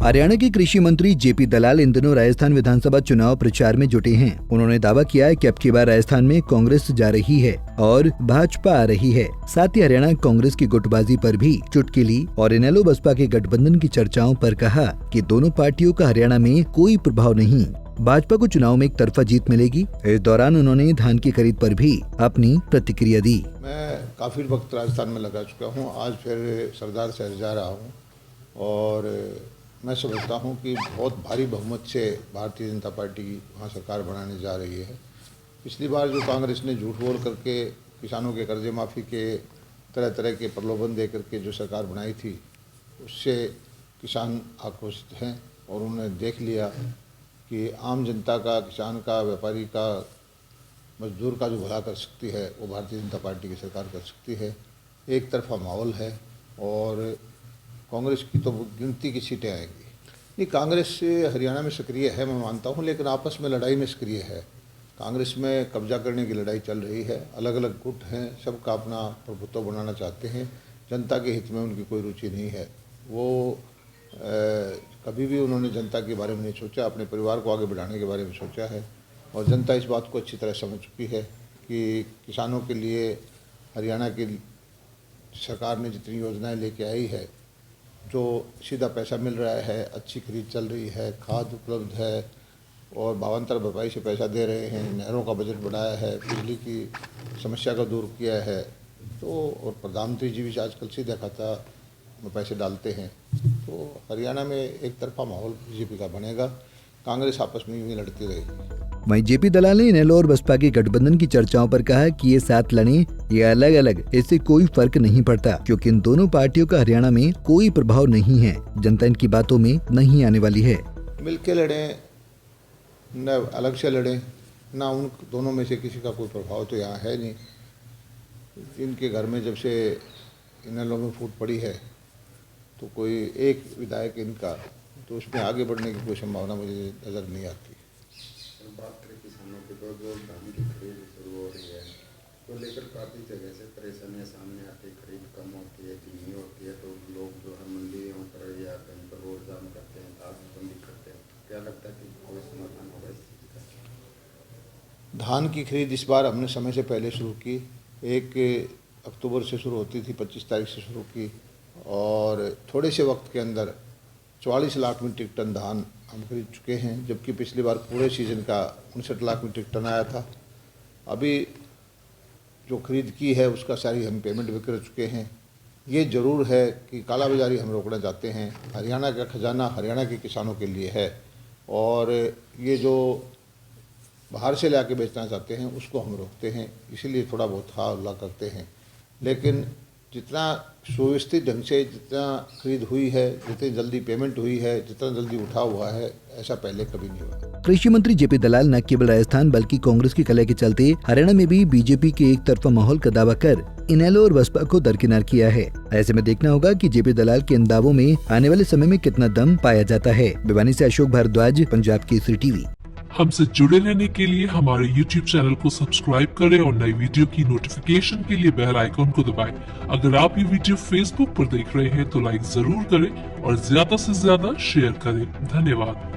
हरियाणा के कृषि मंत्री जेपी दलाल इन दिनों राजस्थान विधानसभा चुनाव प्रचार में जुटे हैं। उन्होंने दावा किया है कि अब की बार राजस्थान में कांग्रेस जा रही है और भाजपा आ रही है। साथ ही हरियाणा कांग्रेस की गुटबाजी पर भी चुटकी ली और इनेलो बसपा के गठबंधन की चर्चाओं पर कहा कि दोनों पार्टियों का हरियाणा में कोई प्रभाव नहीं, भाजपा को चुनाव में एक तरफा जीत मिलेगी। इस दौरान उन्होंने धान की खरीद पर भी अपनी प्रतिक्रिया दी। मैं काफी वक्त राजस्थान में लगा चुका हूँ, आज फिर सरदार शहर जा रहा हूँ और मैं समझता हूँ कि बहुत भारी बहुमत से भारतीय जनता पार्टी वहाँ सरकार बनाने जा रही है। पिछली बार जो कांग्रेस ने झूठ बोल करके किसानों के कर्जे माफ़ी के तरह तरह के प्रलोभन दे करके जो सरकार बनाई थी, उससे किसान आक्रोशित हैं और उन्होंने देख लिया कि आम जनता का, किसान का, व्यापारी का, मजदूर का जो भला कर सकती है वो भारतीय जनता पार्टी की सरकार कर सकती है। एक तरफा माहौल है और कांग्रेस की तो गिनती की सीटें आएंगी। नहीं, कांग्रेस हरियाणा में सक्रिय है, मैं मानता हूँ, लेकिन आपस में लड़ाई में सक्रिय है। कांग्रेस में कब्जा करने की लड़ाई चल रही है, अलग अलग गुट हैं, सबका अपना प्रभुत्व बनाना चाहते हैं। जनता के हित में उनकी कोई रुचि नहीं है। वो कभी भी उन्होंने जनता के बारे में नहीं सोचा, अपने परिवार को आगे बढ़ाने के बारे में सोचा है और जनता इस बात को अच्छी तरह समझ चुकी है कि किसानों के लिए हरियाणा की सरकार ने जितनी योजनाएं लेके आई है, जो सीधा पैसा मिल रहा है, अच्छी खरीद चल रही है, खाद उपलब्ध है और भावांतर भरपाई से पैसा दे रहे हैं, नहरों का बजट बढ़ाया है, बिजली की समस्या को दूर किया है, तो और प्रधानमंत्री जी भी आजकल सीधा खाता में पैसे डालते हैं। तो हरियाणा में एक तरफा माहौल बीजेपी का बनेगा, कांग्रेस आपस में यूं लड़ती रहेगी। वहीं जेपी दलाल ने इनेलो और बसपा के गठबंधन की चर्चाओं पर कहा कि ये साथ लड़े या अलग अलग, इससे कोई फर्क नहीं पड़ता, क्योंकि इन दोनों पार्टियों का हरियाणा में कोई प्रभाव नहीं है। जनता इनकी बातों में नहीं आने वाली है। मिलके लड़े न अलग से लड़े, ना उन दोनों में से किसी का कोई प्रभाव तो यहाँ है नहीं। इनके घर में जब से इनेलो में फूट पड़ी है तो कोई एक विधायक इनका, तो उसमें आगे बढ़ने की कोई संभावना मुझे नज़र नहीं आती। बात करें किसानों की, तो जो धान की खरीद शुरू हो रही है तो लेकर काफ़ी जगह से परेशानियां सामने आती है। खरीद कम होती है कि नहीं होती है, तो लोग जो है मंडियों पर या कहीं पर रोड जाम करते हैं, तालाबंदी करते हैं। क्या लगता है कि कोई समाधान होगा इस चीज़ का? धान की खरीद इस बार हमने समय से पहले शुरू की। 1 अक्टूबर से शुरू होती थी, 25 तारीख से शुरू की और थोड़े से वक्त के अंदर 44 लाख मीट्रिक टन धान हम खरीद चुके हैं, जबकि पिछली बार पूरे सीज़न का 59 लाख मीट्रिक टन आया था। अभी जो खरीद की है उसका सारी हम पेमेंट भी कर चुके हैं। ये ज़रूर है कि काला बाजारी हम रोकना चाहते हैं। हरियाणा का खजाना हरियाणा के किसानों के लिए है और ये जो बाहर से ला के बेचना चाहते हैं उसको हम रोकते हैं, इसीलिए थोड़ा बहुत हा हल्ला करते हैं। लेकिन जितना सुव्यवस्थित ढंग से जितना खरीद हुई है, जितनी जल्दी पेमेंट हुई है, जितना जल्दी उठा हुआ है, ऐसा पहले कभी नहीं हुआ। कृषि मंत्री जेपी दलाल न केवल राजस्थान बल्कि कांग्रेस की कलह के चलते हरियाणा में भी बीजेपी के एक तरफा माहौल का दावा कर इनेलो और बसपा को दरकिनार किया है। ऐसे में देखना होगा कि जेपी दलाल के इन दावों में आने वाले समय में कितना दम पाया जाता है। भिवानी से अशोक भारद्वाज, पंजाब केसरी टीवी। हमसे जुड़े रहने के लिए हमारे YouTube चैनल को सब्सक्राइब करें और नई वीडियो की नोटिफिकेशन के लिए बेल आइकॉन को दबाएं। अगर आप ये वीडियो Facebook पर देख रहे हैं तो लाइक जरूर करें और ज्यादा से ज्यादा शेयर करें। धन्यवाद।